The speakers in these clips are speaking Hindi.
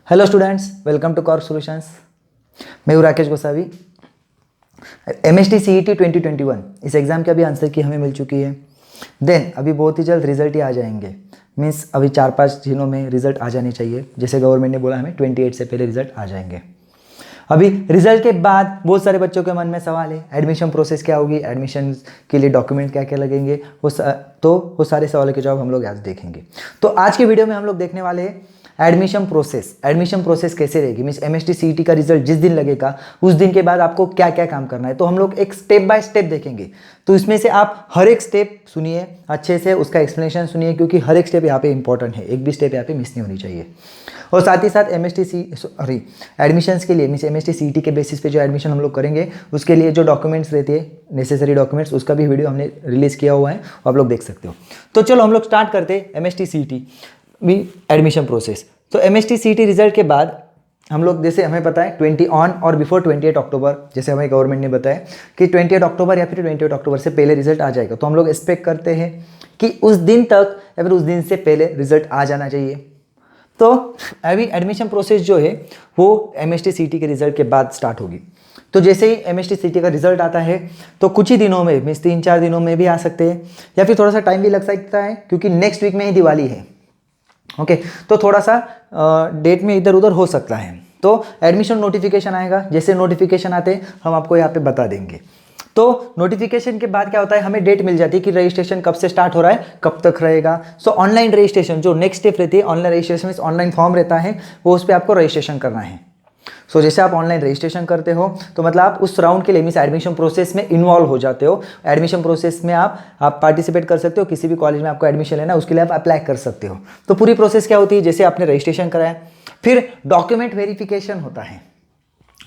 Hello students, welcome to cork solutions. मैं हूँ राकेश गोसावी। MST CET 2021 इस एग्ज़ाम की अभी आंसर की हमें मिल चुकी है। देन अभी बहुत ही जल्द रिजल्ट ही आ जाएंगे। मीन्स अभी 4-5 दिनों में रिजल्ट आ जाने चाहिए। जैसे गवर्नमेंट ने बोला हमें 28 से पहले रिजल्ट आ जाएंगे। अभी रिजल्ट के बाद बहुत सारे बच्चों के मन में सवाल है, एडमिशन प्रोसेस क्या होगी, एडमिशन के लिए डॉक्यूमेंट क्या क्या लगेंगे, वो सारे सवालों के जवाब हम लोग आज देखेंगे। तो आज के वीडियो में हम लोग देखने वाले हैं एडमिशन प्रोसेस कैसे रहेगी। मीन्स MST CET का रिजल्ट जिस दिन लगेगा उस दिन के बाद आपको क्या क्या काम करना है, तो हम लोग एक स्टेप बाय स्टेप देखेंगे। तो इसमें से आप हर एक स्टेप सुनिए अच्छे से, उसका एक्सप्लेनेशन सुनिए, क्योंकि हर एक स्टेप यहाँ पे इंपॉर्टेंट है, एक भी स्टेप यहाँ पे मिस नहीं होनी चाहिए। और साथ ही साथ एडमिशन्स के लिए मीन्स MST CET के बेसिस पे जो एडमिशन हम लोग करेंगे उसके लिए जो डॉक्यूमेंट्स रहते हैं, नेसेसरी डॉक्यूमेंट्स, उसका भी वीडियो हमने रिलीज़ किया हुआ है, आप लोग देख सकते हो। तो चलो हम लोग स्टार्ट करते हैं MST CET एडमिशन प्रोसेस। तो MST CET रिजल्ट के बाद हम लोग, जैसे हमें पता है 20 ऑन और बिफोर 28 अक्टूबर, जैसे हमें गवर्नमेंट ने बताया कि 28 अक्टूबर या फिर 28 अक्टूबर से पहले रिजल्ट आ जाएगा। तो हम लोग एक्सपेक्ट करते हैं कि उस दिन तक या फिर उस दिन से पहले रिजल्ट आ जाना चाहिए। तो अभी एडमिशन प्रोसेस जो है वो MST CET के रिजल्ट के बाद स्टार्ट होगी। तो जैसे ही MST CET का रिजल्ट आता है तो कुछ ही दिनों में, मीन्स 3-4 दिनों में भी आ सकते हैं, या फिर थोड़ा सा टाइम भी लग सकता है, क्योंकि नेक्स्ट वीक में ही दिवाली है। ओके, तो थोड़ा सा डेट में इधर उधर हो सकता है। तो एडमिशन नोटिफिकेशन आएगा, जैसे नोटिफिकेशन आते हैं हम आपको यहाँ पे बता देंगे। तो नोटिफिकेशन के बाद क्या होता है, हमें डेट मिल जाती है कि रजिस्ट्रेशन कब से स्टार्ट हो रहा है, कब तक रहेगा। सो ऑनलाइन रजिस्ट्रेशन जो नेक्स्ट स्टेप रहती है, ऑनलाइन रजिस्ट्रेशन में ऑनलाइन फॉर्म रहता है, वो उस पर आपको रजिस्ट्रेशन करना है। सो जैसे आप ऑनलाइन रजिस्ट्रेशन करते हो तो मतलब आप उस राउंड के लिए, मीन्स एडमिशन प्रोसेस में इन्वॉल्व हो जाते हो। एडमिशन प्रोसेस में आप पार्टिसिपेट कर सकते हो। किसी भी कॉलेज में आपको एडमिशन लेना है उसके लिए आप अप्लाई कर सकते हो। तो पूरी प्रोसेस क्या होती है, जैसे आपने रजिस्ट्रेशन कराया, फिर डॉक्यूमेंट वेरिफिकेशन होता है।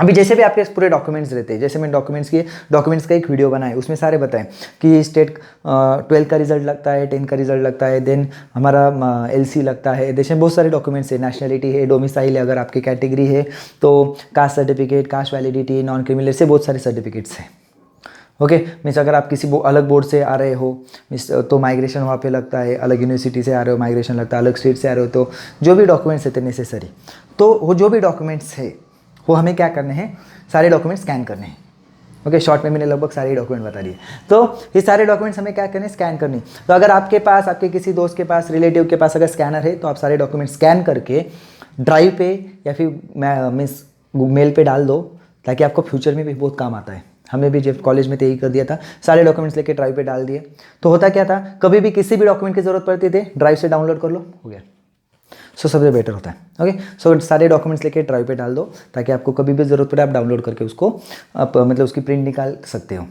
अभी जैसे भी आपके पूरे डॉक्यूमेंट्स रहते हैं, जैसे मैंने डॉक्यूमेंट्स का एक वीडियो बनाया है, उसमें सारे बताएं कि स्टेट 12 का रिजल्ट लगता है, 10 का रिजल्ट लगता है, देन हमारा LC लगता है, देश में बहुत सारे डॉक्यूमेंट्स है, नेशनलिटी है, डोमिसाइल है, अगर आपकी कैटेगरी है तो caste certificate, cast validity, non criminal से बहुत सारे सर्टिफिकेट्स हैं। ओके, मीन्स अगर आप किसी अलग बोर्ड से आ रहे हो मीन्स तो माइग्रेशन वहाँ पे लगता है, अलग यूनिवर्सिटी से आ रहे हो माइग्रेशन लगता है, अलग स्टेट से आ रहे हो तो जो भी डॉक्यूमेंट्स रहते हैं नेसेसरी, तो वो जो भी डॉक्यूमेंट्स है वो हमें क्या करने हैं, सारे डॉक्यूमेंट्स स्कैन करने हैं। ओके, शॉर्ट में मैंने लगभग सारे डॉक्यूमेंट बता दिए। तो ये सारे डॉक्यूमेंट्स हमें क्या करने, स्कैन करनी। तो अगर आपके पास, आपके किसी दोस्त के पास, रिलेटिव के पास अगर स्कैनर है तो आप सारे डॉक्यूमेंट स्कैन करके ड्राइव पे या फिर मीन्स मेल पे डाल दो, ताकि आपको फ्यूचर में भी बहुत काम आता है। हमने भी जब कॉलेज में तो यही कर दिया था, सारे डॉक्यूमेंट्स लेके ड्राइव पे डाल दिए। तो होता क्या था, कभी भी किसी भी डॉक्यूमेंट की जरूरत पड़ती थी, ड्राइव से डाउनलोड कर लो, हो गया। सो सबसे बेटर होता है। ओके, सो सारे डॉक्यूमेंट्स लेके ड्राइव पे डाल दो, ताकि आपको कभी भी ज़रूरत पड़े आप डाउनलोड करके उसको आप मतलब उसकी प्रिंट निकाल सकते हो।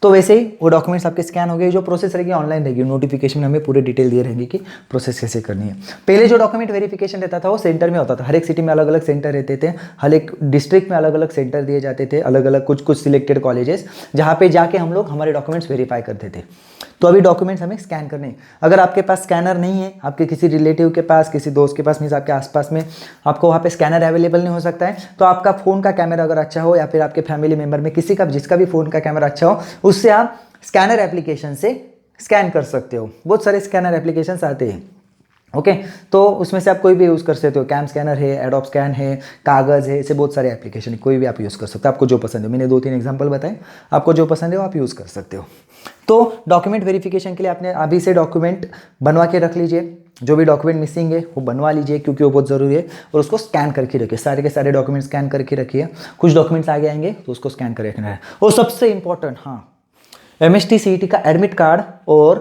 तो वैसे ही वो डॉक्यूमेंट्स आपके स्कैन हो गए। जो प्रोसेस रहेगी ऑनलाइन रहेगी, नोटिफिकेशन में हमें पूरे डिटेल दिए रहेंगे कि प्रोसेस कैसे करनी है। पहले जो डॉक्यूमेंट वेरिफिकेशन रहता था वो सेंटर में होता था, हर एक सिटी में अलग अलग सेंटर रहते थे, हर एक डिस्ट्रिक्ट में अलग अलग सेंटर दिए जाते थे, अलग अलग कुछ सिलेक्टेड कॉलेजेस, जहाँ पे जाके हम लोग हमारे डॉक्यूमेंट्स वेरीफाई करते थे। तो अभी डॉक्यूमेंट्स हमें स्कैन करने हैं। अगर आपके पास स्कैनर नहीं है, आपके किसी रिलेटिव के पास, किसी दोस्त के पास, मीन्स आपके आसपास में आपको वहाँ पे स्कैनर अवेलेबल नहीं हो सकता है, तो आपका फ़ोन का कैमरा अगर अच्छा हो, या फिर आपके फैमिली मेम्बर में किसी का, जिसका भी फ़ोन का कैमरा अच्छा हो, उससे आप स्कैनर एप्लीकेशन से स्कैन कर सकते हो। बहुत सारे स्कैनर एप्लीकेशंस आते हैं। ओके, तो उसमें से आप कोई भी यूज़ कर सकते हो। कैम स्कैनर है, एडोब स्कैन है, कागज़ है, ऐसे बहुत सारे एप्लीकेशन, कोई भी आप यूज़ कर सकते हो, आपको जो पसंद है। मैंने 2-3 एग्जांपल बताए, आपको जो पसंद है वो आप यूज़ कर सकते हो। तो डॉक्यूमेंट वेरिफिकेशन के लिए आपने अभी से डॉक्यूमेंट बनवा के रख लीजिए, जो भी डॉक्यूमेंट मिसिंग है वो बनवा लीजिए, क्योंकि वो बहुत ज़रूरी है। और उसको स्कैन करके रखिए, सारे के सारे डॉक्यूमेंट स्कैन करके रखिए। कुछ डॉक्यूमेंट्स आगे आएंगे तो उसको स्कैन कर रखना है। और सबसे इंपॉर्टेंट, हाँ, MST CET का एडमिट कार्ड और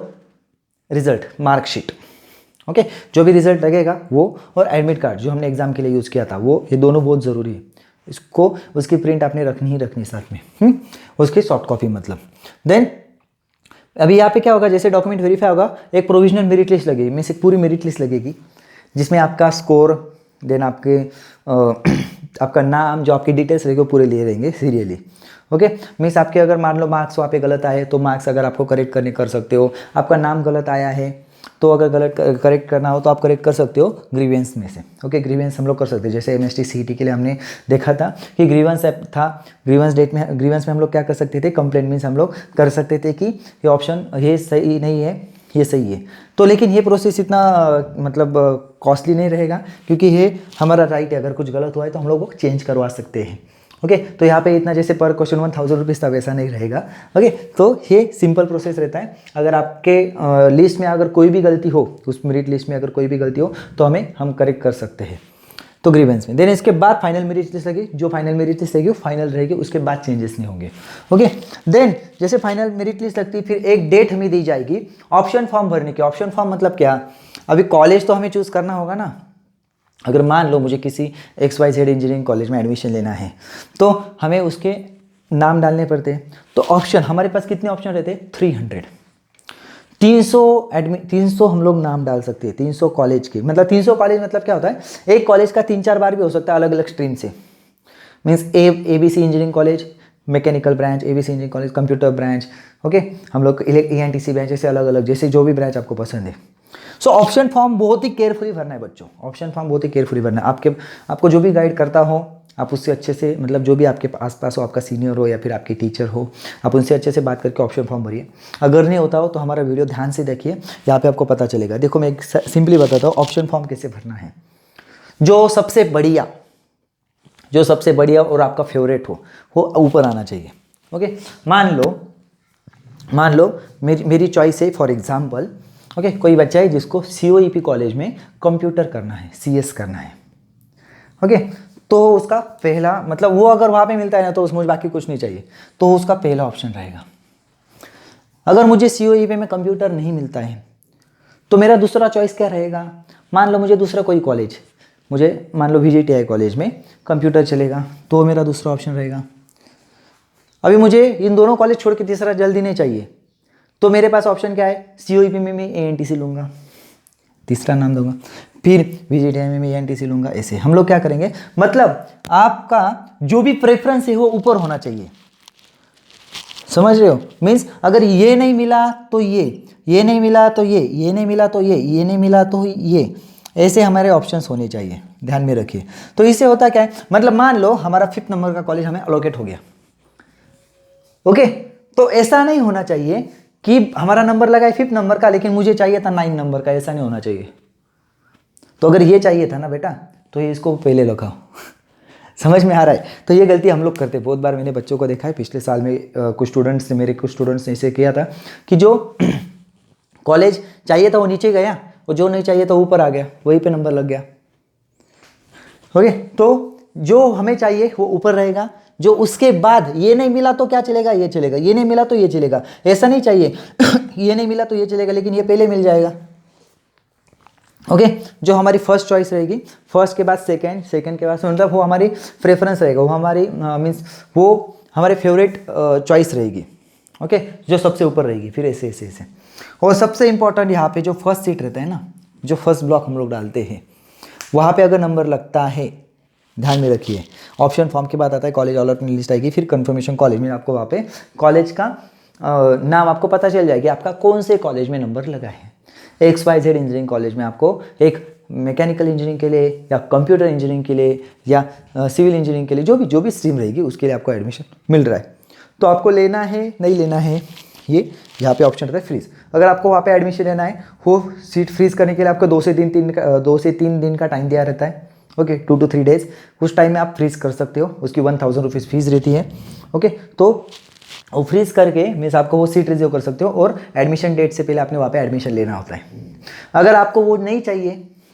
रिजल्ट मार्कशीट। ओके, जो भी रिजल्ट लगेगा वो, और एडमिट कार्ड जो हमने एग्जाम के लिए यूज़ किया था वो, ये दोनों बहुत ज़रूरी है। इसको, उसकी प्रिंट आपने रखनी ही रखनी साथ में, उसकी सॉफ्ट कॉपी मतलब। देन अभी यहाँ पे क्या होगा, जैसे डॉक्यूमेंट वेरीफाई होगा, एक प्रोविजनल मेरिट लिस्ट लगेगी, मीन्स एक पूरी मेरिट लिस्ट लगेगी, जिसमें आपका स्कोर, देन आपके आपका नाम, जो आपकी डिटेल्स रहेगी वो पूरे लिए रहेंगे सीरियली। ओके, मीन्स आपके अगर मान लो मार्क्स वहाँ पे गलत आए तो मार्क्स अगर आपको करेक्ट करने कर सकते हो। आपका नाम गलत आया है तो अगर गलत करेक्ट करना हो तो आप करेक्ट कर सकते हो ग्रीवेंस में से। ओके, ग्रीवेंस हम लोग कर सकते हैं। जैसे MST CET के लिए हमने देखा था कि ग्रीवेंस ऐप था, ग्रीवेंस में हम लोग क्या कर सकते थे, कंप्लेंट मीन्स हम लोग कर सकते थे कि ये ऑप्शन ये सही नहीं है, ये सही है। तो लेकिन ये प्रोसेस इतना मतलब कॉस्टली नहीं रहेगा, क्योंकि ये हमारा राइट है, अगर कुछ गलत हुआ है तो हम लोग वो चेंज करवा सकते हैं। ओके, तो यहाँ पे इतना जैसे पर क्वेश्चन 1000 रुपीज़ था वैसा नहीं रहेगा। ओके, तो ये सिंपल प्रोसेस रहता है। अगर आपके लिस्ट में अगर कोई भी गलती हो, उस मेरिट लिस्ट में अगर कोई भी गलती हो तो हम करेक्ट कर सकते हैं। तो ग्रीवेंस में देन इसके बाद फाइनल मेरिट लिस्ट लगेगी, जो फाइनल मेरिट लिस्ट रहेगी वो फाइनल रहेगी, उसके बाद चेंजेस नहीं होंगे। ओके, देन जैसे फाइनल मेरिट लिस्ट लगती है फिर एक डेट हमें दी जाएगी ऑप्शन फॉर्म भरने की। ऑप्शन फॉर्म मतलब क्या, अभी कॉलेज तो हमें चूज़ करना होगा ना। अगर मान लो मुझे किसी XYZ इंजीनियरिंग कॉलेज में एडमिशन लेना है तो हमें उसके नाम डालने पड़ते हैं। तो ऑप्शन हमारे पास कितने ऑप्शन रहते हैं, 300 300 हम लोग नाम डाल सकते हैं 300 कॉलेज के। मतलब 300 कॉलेज मतलब क्या होता है, एक कॉलेज का 3-4 बार भी हो सकता है अलग अलग स्ट्रीम से। Means ABC engineering college, mechanical branch, ABC engineering college, computer branch, okay, हम लोग ENTC ब्रांच, ऐसे अलग अलग, जैसे जो भी ब्रांच आपको पसंद है। सो ऑप्शन फॉर्म बहुत ही केयरफुली भरना है बच्चों, ऑप्शन फॉर्म बहुत ही केयरफुली भरना है। आपको जो भी गाइड करता हो आप उससे अच्छे से, मतलब जो भी आपके आसपास हो, आपका सीनियर हो या फिर आपके टीचर हो, आप उनसे अच्छे से बात करके ऑप्शन फॉर्म भरिए। अगर नहीं होता हो तो हमारा वीडियो ध्यान से देखिए, यहाँ पे आपको पता चलेगा। देखो मैं एक सिंपली बताता हूँ ऑप्शन फॉर्म कैसे भरना है। जो सबसे बढ़िया और आपका फेवरेट हो वो ऊपर आना चाहिए। ओके, मान लो मेरी चॉइस है फॉर एग्जाम्पल, ओके, कोई बच्चा है जिसको COEP कॉलेज में कंप्यूटर करना है, CS करना है। ओके, तो उसका पहला, मतलब वो अगर वहाँ पे मिलता है ना तो मुझे बाकी कुछ नहीं चाहिए, तो उसका पहला ऑप्शन रहेगा। अगर मुझे COEP में कंप्यूटर नहीं मिलता है तो मेरा दूसरा चॉइस क्या रहेगा, मान लो मुझे दूसरा कोई कॉलेज, मुझे मान लो VJTI कॉलेज में कंप्यूटर चलेगा तो मेरा दूसरा ऑप्शन रहेगा। अभी मुझे इन दोनों कॉलेज छोड़ के तीसरा जल्दी नहीं चाहिए, तो मेरे पास ऑप्शन क्या है, COEP में मैं ANTC लूँगा, तीसरा नाम दूंगा, फिर VJTI में मैं ANTC लूँगा। ऐसे हम लोग क्या करेंगे, मतलब आपका जो भी प्रेफरेंस है वो ऊपर होना चाहिए, समझ रहे हो। मीन्स अगर ये नहीं मिला तो ये नहीं मिला तो ये नहीं मिला तो ये नहीं मिला तो ये, ऐसे हमारे ऑप्शंस होने चाहिए, ध्यान में रखिए। तो इससे होता क्या है, मतलब मान लो हमारा 5th नंबर का कॉलेज हमें अलोकेट हो गया। ओके, तो ऐसा नहीं होना चाहिए कि हमारा नंबर लगा है 5th नंबर का लेकिन मुझे चाहिए था 9 नंबर का, ऐसा नहीं होना चाहिए। तो अगर ये चाहिए था ना बेटा तो ये इसको पहले लगाओ समझ में आ रहा है। तो ये गलती हम लोग करते हैं, बहुत बार मैंने बच्चों को देखा है। पिछले साल में कुछ स्टूडेंट्स ने ऐसे किया था कि जो कॉलेज चाहिए था वो नीचे गया और जो नहीं चाहिए था ऊपर आ गया, वहीं पे नंबर लग गया। ओके, तो जो हमें चाहिए वो ऊपर रहेगा, जो उसके बाद ये नहीं मिला तो क्या चलेगा, ये चलेगा, ये नहीं मिला तो ये चलेगा, ऐसा नहीं चाहिए ये नहीं मिला तो ये चलेगा लेकिन ये पहले मिल जाएगा। ओके, जो हमारी फर्स्ट चॉइस रहेगी, फर्स्ट के बाद सेकंड के बाद, मतलब वो हमारी प्रेफरेंस रहेगा, वो हमारी मीन्स वो हमारे फेवरेट चॉइस रहेगी। ओके, जो सबसे ऊपर रहेगी, फिर ऐसे ऐसे ऐसे। और सबसे इंपॉर्टेंट यहाँ पे जो फर्स्ट सीट रहता है ना, जो फर्स्ट ब्लॉक हम लोग डालते हैं, वहाँ पे अगर नंबर लगता है, ध्यान में रखिए, ऑप्शन फॉर्म के बाद आता है कॉलेज अलॉटमेंट लिस्ट आएगी, फिर कंफर्मेशन कॉलेज में आपको वहाँ पे कॉलेज का नाम आपको पता चल जाएगी, आपका कौन से कॉलेज में नंबर लगा है। XYZ इंजीनियरिंग कॉलेज में आपको एक मैकेनिकल इंजीनियरिंग के लिए या कंप्यूटर इंजीनियरिंग के लिए या सिविल इंजीनियरिंग के लिए जो भी स्ट्रीम रहेगी उसके लिए आपको एडमिशन मिल रहा है। तो आपको लेना है नहीं लेना है, ये यहाँ पे ऑप्शन रहता है फ्रीज। अगर आपको वहाँ पे एडमिशन लेना है, वो सीट फ्रीज करने के लिए आपको 2 से 3 दिन का टाइम दिया रहता है। ओके, 2 to 3 days, उस टाइम में आप फ्रीज कर सकते हो। उसकी 1000 रुपीज़ फीस रहती है। ओके, तो वो फ्रीज करके मीन्स आपको वो सीट रिजर्व कर सकते हो और एडमिशन डेट से पहले आपने वहाँ पे एडमिशन लेना होता है। अगर आपको वो नहीं चाहिए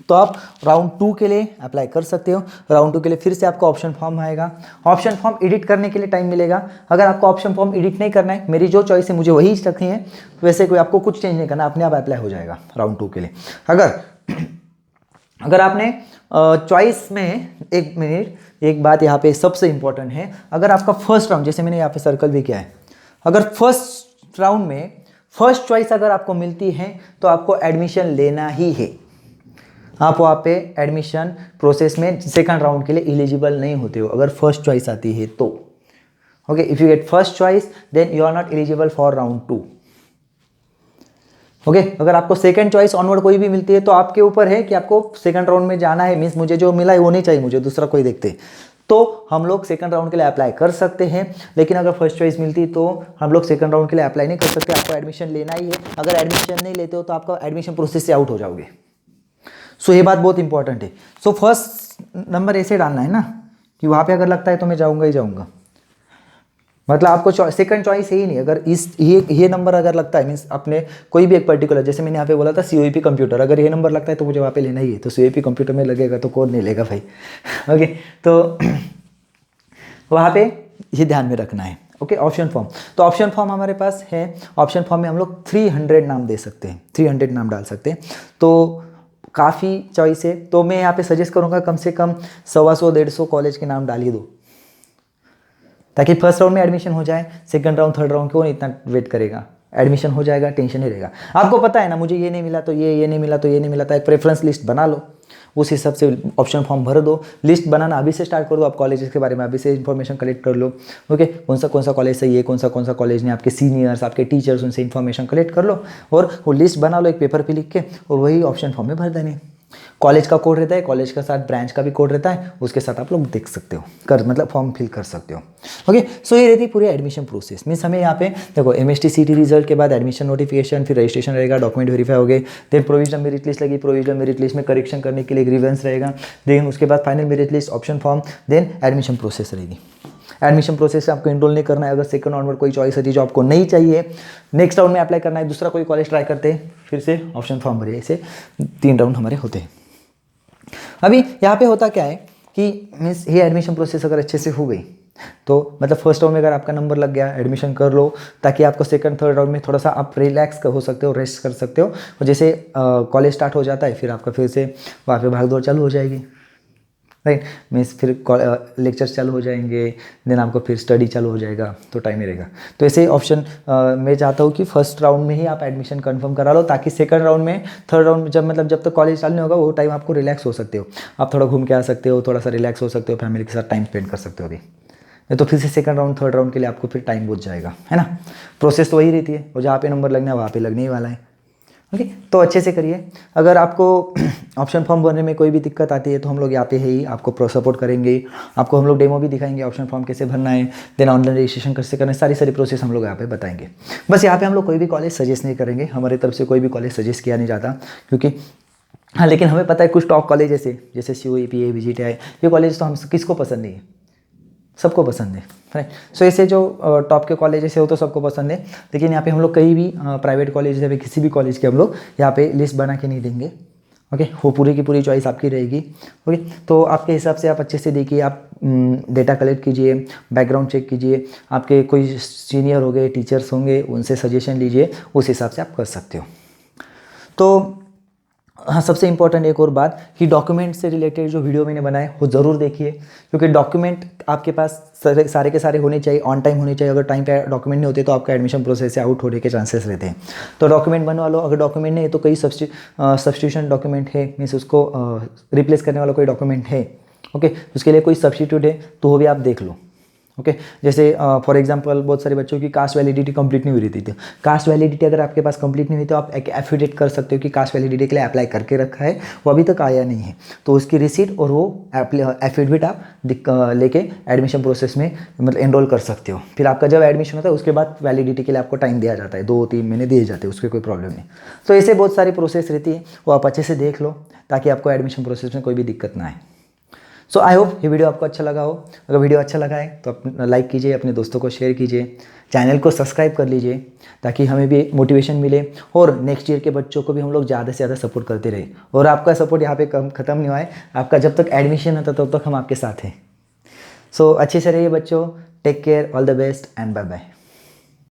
तो आप राउंड 2 के लिए अप्लाई कर सकते हो। राउंड 2 के लिए फिर से आपको ऑप्शन फॉर्म आएगा, ऑप्शन फॉर्म एडिट करने के लिए टाइम मिलेगा। अगर आपको ऑप्शन फॉर्म एडिट नहीं करना है, मेरी जो चॉइस है मुझे वही रखनी है, वैसे कोई आपको कुछ चेंज नहीं करना, अपने आप अप्लाई हो जाएगा राउंड 2 के लिए। अगर आपने चॉइस में, एक मिनट, एक बात यहाँ पे सबसे इंपॉर्टेंट है, अगर आपका फर्स्ट राउंड, जैसे मैंने यहाँ पे सर्कल भी किया है, अगर फर्स्ट राउंड में फर्स्ट चॉइस अगर आपको मिलती है तो आपको एडमिशन लेना ही है। आप वहाँ पे एडमिशन प्रोसेस में सेकंड राउंड के लिए एलिजिबल नहीं होते हो अगर फर्स्ट चॉइस आती है तो। Okay, if you get first choice then you are not eligible for round 2। Okay, अगर आपको सेकंड चॉइस ऑनवर्ड कोई भी मिलती है तो आपके ऊपर है कि आपको सेकंड राउंड में जाना है। मीन्स मुझे जो मिला है वो नहीं चाहिए, मुझे दूसरा कोई देखते, तो हम लोग सेकंड राउंड के लिए अप्लाई कर सकते हैं। लेकिन अगर फर्स्ट चॉइस मिलती तो हम लोग सेकंड राउंड के लिए अप्लाई नहीं कर सकते, आपको एडमिशन लेना ही है। अगर एडमिशन नहीं लेते हो तो आपका एडमिशन प्रोसेस से आउट हो जाओगे। सो ये बात बहुत इंपॉर्टेंट है। सो फर्स्ट नंबर ऐसे डालना है ना कि वहाँ पे अगर लगता है तो मैं जाऊँगा ही जाऊँगा, मतलब आपको सेकंड चॉइस है ही नहीं। अगर इस ये नंबर अगर लगता है मीन्स अपने कोई भी एक पर्टिकुलर, जैसे मैंने यहाँ पे बोला था COEP कंप्यूटर, अगर ये नंबर लगता है तो मुझे वहाँ पे लेना ही है, तो COEP कंप्यूटर में लगेगा तो कौन नहीं लेगा भाई। ओके, तो वहाँ पे ये ध्यान में रखना है। ओके, ऑप्शन फॉर्म, तो ऑप्शन फॉर्म हमारे पास है। ऑप्शन फॉर्म में हम लोग 300 नाम दे सकते हैं, 300 नाम डाल सकते हैं, तो काफ़ी चॉइस है। तो मैं यहाँ पे सजेस्ट करूँगा कम से कम 100-150 कॉलेज के नाम डाल ही दो, ताकि फर्स्ट राउंड में एडमिशन हो जाए। सेकंड राउंड थर्ड राउंड कौन इतना वेट करेगा, एडमिशन हो जाएगा, टेंशन नहीं रहेगा। आपको पता है ना मुझे ये नहीं मिला तो ये नहीं मिला तो ये नहीं मिला, तो एक प्रेफरेंस लिस्ट बना लो, उस हिसाब से ऑप्शन फॉर्म भर दो। लिस्ट बनाना अभी से स्टार्ट कर दो, आप कॉलेजेस के बारे में अभी से इन्फॉर्मेशन कलेक्ट कर लो। ओके, कौन सा कॉलेज सही है, कौन सा कॉलेज ने, आपके सीनियर्स, आपके टीचर्स, उनसे इन्फॉर्मेशन कलेक्ट कर लो और वो लिस्ट बना लो एक पेपर पे लिख के, और वही ऑप्शन फॉर्म में भर देने। कॉलेज का कोड रहता है, कॉलेज के साथ ब्रांच का भी कोड रहता है, उसके साथ आप लोग देख सकते हो, मतलब फॉर्म फिल कर सकते हो। ओके, सो ये रहती है पूरी एडमिशन प्रोसेस। मीन्स हमें यहाँ पे देखो MST CET रिजल्ट के बाद एडमिशन नोटिफिकेशन, फिर रजिस्ट्रेशन रहेगा, डॉक्यूमेंट वेरीफाई हो गए, देन प्रोविजनल मेरिट लिस्ट लगी, प्रोविजनल मेरिट लिस्ट में करेक्शन करने के लिए ग्रीवेंस रहेगा, देन उसके बाद final merit list, option form, then admission process रहेगी। एडमिशन प्रोसेस से आपको इनरोल नहीं करना है। अगर सेकंड राउंड में कोई चॉइस है जो आपको नहीं चाहिए, नेक्स्ट राउंड में अप्लाई करना है, दूसरा कोई कॉलेज ट्राई करते हैं, फिर से ऑप्शन फॉर्म भरिए। ऐसे 3 राउंड हमारे होते हैं। अभी यहाँ पे होता क्या है कि मीन्स ये एडमिशन प्रोसेस अगर अच्छे से हो गई तो मतलब फर्स्ट राउंड में अगर आपका नंबर लग गया, एडमिशन कर लो, ताकि आपको सेकंड थर्ड राउंड में थोड़ा सा आप रिलैक्स हो सकते हो, रेस्ट कर सकते हो। और जैसे कॉलेज स्टार्ट हो जाता है फिर आपका फिर से वहाँ पे भाग दौड़ चालू हो जाएगी, राइट। मीन्स फिर लेक्चर्स चालू हो जाएंगे, देन आपको फिर स्टडी चालू हो जाएगा, तो टाइम ही रहेगा। तो ऐसे ऑप्शन मैं चाहता हूँ कि फर्स्ट राउंड में ही आप एडमिशन कंफर्म करा लो, ताकि सेकंड राउंड में, थर्ड राउंड में जब तक कॉलेज चालू नहीं होगा वो टाइम आपको रिलैक्स हो सकते हो, आप थोड़ा घूम के आ सकते हो, थोड़ा सा रिलैक्स हो सकते हो, फैमिली के साथ टाइम स्पेंड कर सकते हो। अभी नहीं तो फिर से सेकंड राउंड थर्ड राउंड के लिए आपको फिर टाइम बच जाएगा, है ना। प्रोसेस तो वही रहती है, और जहाँ पे नंबर लगना है वहाँ पे लगने ही वाला है। ओके, तो अच्छे से करिए। अगर आपको ऑप्शन फॉर्म भरने में कोई भी दिक्कत आती है तो हम लोग यहाँ पे ही आपको सपोर्ट करेंगे। आपको हम लोग डेमो भी दिखाएंगे, ऑप्शन फॉर्म कैसे भरना है, देन ऑनलाइन रजिस्ट्रेशन कैसे करना है, सारी प्रोसेस हम लोग यहाँ पे बताएंगे। बस यहाँ पे हम लोग कोई भी कॉलेज सजेस्ट नहीं करेंगे, हमारी तरफ से कोई भी कॉलेज सजेस्ट किया नहीं जाता, क्योंकि हाँ, लेकिन हमें पता है कुछ टॉप कॉलेज जैसे COEP, VGTI, ये कॉलेज तो हम किसको पसंद नहीं है, सबको पसंद है, राइट। सो ऐसे जो टॉप के कॉलेज ऐसे हो तो सबको पसंद है, लेकिन यहाँ पे हम लोग कहीं भी प्राइवेट कॉलेज या किसी भी कॉलेज के हम लोग यहाँ पे लिस्ट बना के नहीं देंगे। ओके, वो पूरी की पूरी चॉइस आपकी रहेगी। ओके, तो आपके हिसाब से आप अच्छे से देखिए, आप डेटा कलेक्ट कीजिए, बैकग्राउंड चेक कीजिए, आपके कोई सीनियर हो गए, टीचर्स होंगे, उनसे सजेशन लीजिए, उस हिसाब से आप कर सकते हो। तो हाँ, सबसे इंपॉर्टेंट एक और बात कि डॉक्यूमेंट से रिलेटेड जो वीडियो मैंने बनाए वो ज़रूर देखिए, क्योंकि डॉक्यूमेंट आपके पास सारे के सारे होने चाहिए, ऑन टाइम होने चाहिए। अगर टाइम पे डॉक्यूमेंट नहीं होते तो आपका एडमिशन प्रोसेस से आउट होने के चांसेस रहते हैं। तो डॉक्यूमेंट बनवा लो, अगर डॉक्यूमेंट नहीं है तो कई सब्स्टिट्यूशन डॉक्यूमेंट है, मीन्स उसको रिप्लेस करने वाला कोई डॉक्यूमेंट है, ओके, उसके लिए कोई सब्स्टिट्यूट है तो वो भी आप देख लो। ओके, जैसे फॉर एग्जांपल बहुत सारे बच्चों की कास्ट वैलिडिटी कंप्लीट नहीं हुई रहती थी। कास्ट वैलिडिटी अगर आपके पास कंप्लीट नहीं हुई तो आप एक एफिडेविट कर सकते हो कि कास्ट वैलिडिटी के लिए अप्लाई करके रखा है, वो अभी तक आया नहीं है, तो उसकी रिसीट और वो एफिडेविट आप लेके एडमिशन प्रोसेस में मतलब एनरोल कर सकते हो। फिर आपका जब एडमिशन होता है उसके बाद वैलिडिटी के लिए आपको टाइम दिया जाता है, 2-3 महीने दिए जाते हैं, उसके कोई प्रॉब्लम नहीं। तो ऐसे बहुत सारी प्रोसेस रहती है, वो आप अच्छे से देख लो ताकि आपको एडमिशन प्रोसेस में कोई भी दिक्कत ना आए। सो आई होप ये वीडियो आपको अच्छा लगा हो। अगर वीडियो अच्छा लगा है तो लाइक कीजिए, अपने दोस्तों को शेयर कीजिए, चैनल को सब्सक्राइब कर लीजिए ताकि हमें भी मोटिवेशन मिले और नेक्स्ट ईयर के बच्चों को भी हम लोग ज़्यादा से ज़्यादा सपोर्ट करते रहे। और आपका सपोर्ट यहाँ पे ख़त्म नहीं हुआ है, आपका जब तक एडमिशन होता तब तक हम आपके साथ हैं। सो अच्छे से रहिए बच्चों, take care, all the best and bye bye.